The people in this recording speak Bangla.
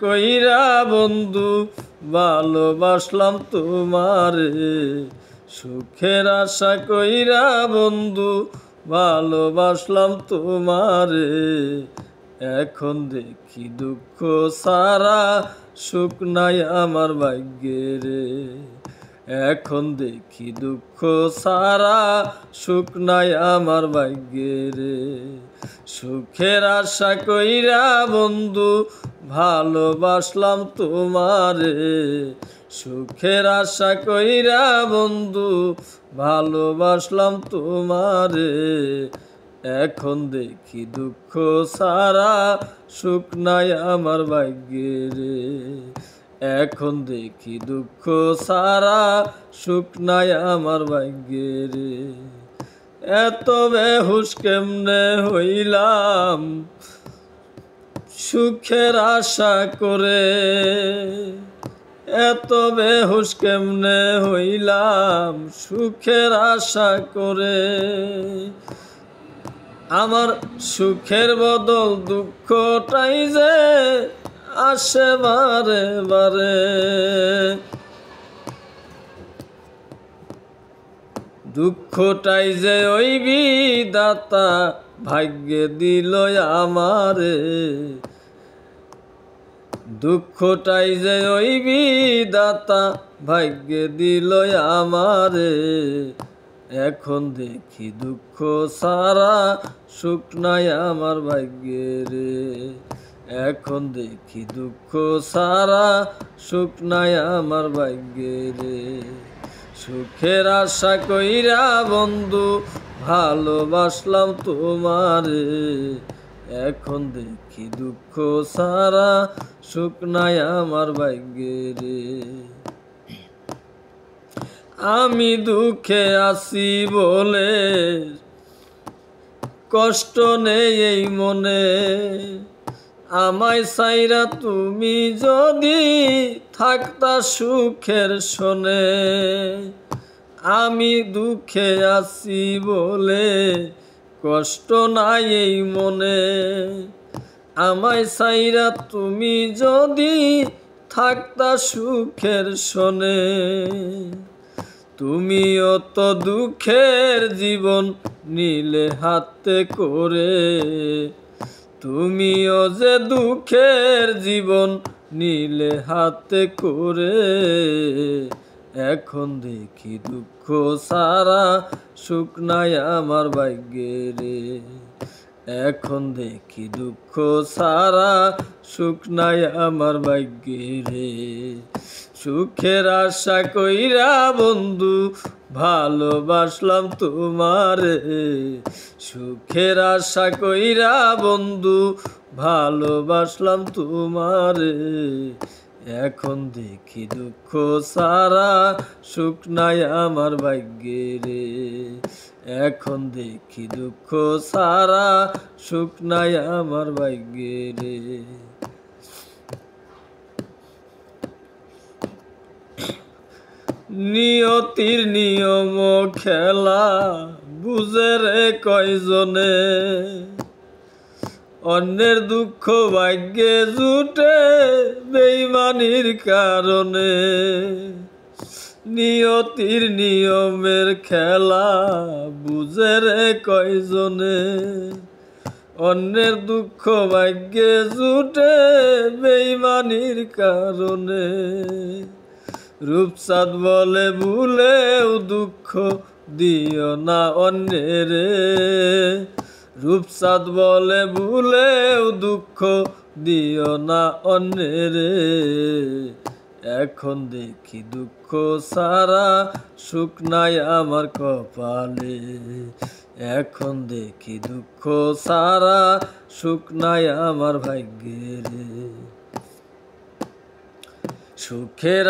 কইরা বন্ধু ভালোবাসলাম তোমারে, সুখের আশা কইরা বন্ধু ভালোবাসলাম তোমারে। এখন দেখি দুঃখ সারা সুখ নাই আমার ভাগ্যে রে। এখন দেখি দুঃখ সারা সুখ নাই আমার ভাগ্যে রে। সুখের আশা কইরা বন্ধু ভালোবাসলাম তোমারে, সুখের আশা কইরা বন্ধু ভালোবাসলাম তোমারে। এখন দেখি দুঃখ সারা সুখ নাই আমার ভাগ্যে রে। এখন দেখি দুঃখ সারা সুখ নাই আমার ভাগ্যে রে। এত বেহুশ কেমনে হইলাম সুখের আশা করে, এত বেহুশ কেমনে হইলাম সুখের আশা করে। আমার সুখের বদল দুঃখটাই যে আসে বারে বারে। দুঃখটাই যে ওই বিধাতা ভাগ্যে দিল আমারে, দুঃখটাই যে ওই বিধাতা ভাগ্যে দিল আমারে। এখন দেখি দুঃখ সারা সুখ নাই আমার ভাগ্যে রে। এখন দেখি দুঃখ সারা সুখ নাই আমার ভাগ্যে রে। সুখের আশা কইরা বন্ধু ভালোবাসলাম তোমারে, এখন দেখি দুঃখ সারা সুখ নাই আমার ভাগ্যে রে। আমি দুঃখে আছি বলে কষ্ট নেই এই মনে, আমায় ছাইরা তুমি যদি থাকতা সুখের শোনে। আমি দুঃখে আছি বলে কষ্ট নাই এই মনে, আমায় ছাইরা তুমি যদি থাকতা সুখের শোনে। তুমিও তো দুঃখের জীবন নিলে হাতে করে, তুমিও যে দুঃখের জীবন নিলে হাতে করে। এখন দেখি দুঃখ সারা সুখ নাই আমার ভাগ্যে রে। এখন দেখি দুঃখ সারা সুখ নাই আমার ভাগ্যে রে। সুখের আশা কইরা বন্ধু ভালোবাসলাম তোমারে, সুখের আশা কইরা বন্ধু ভালোবাসলাম তোমারে। এখন দেখি দুঃখ সারা সুখ নাই আমার ভাগ্যে রে। এখন দেখি দুঃখ সারা সুখ নাই আমার ভাগ্যে রে। নিয়তির নিয়ম খেলা বুঝে রে কয়জনে, অন্যের দুঃখ ভাগ্যে জুটে বেইমানির কারণে। নিয়তির নিয়মের খেলা বুঝে রে কয়জনে, অন্যের দুঃখ ভাগ্যে জুটে বেইমানির কারণে। রূপচাঁদ বলে ভুলেও দুঃখ দিও না অন্যেরে, রূপচাঁদ বলে ভুলেও দুঃখ দিও না অন্যেরে। এখন দেখি দুঃখ সারা সুখ নাই আমার কপালে, এখন দেখি দুঃখ সারা সুখ নাই আমার ভাগ্যে রে। সুখের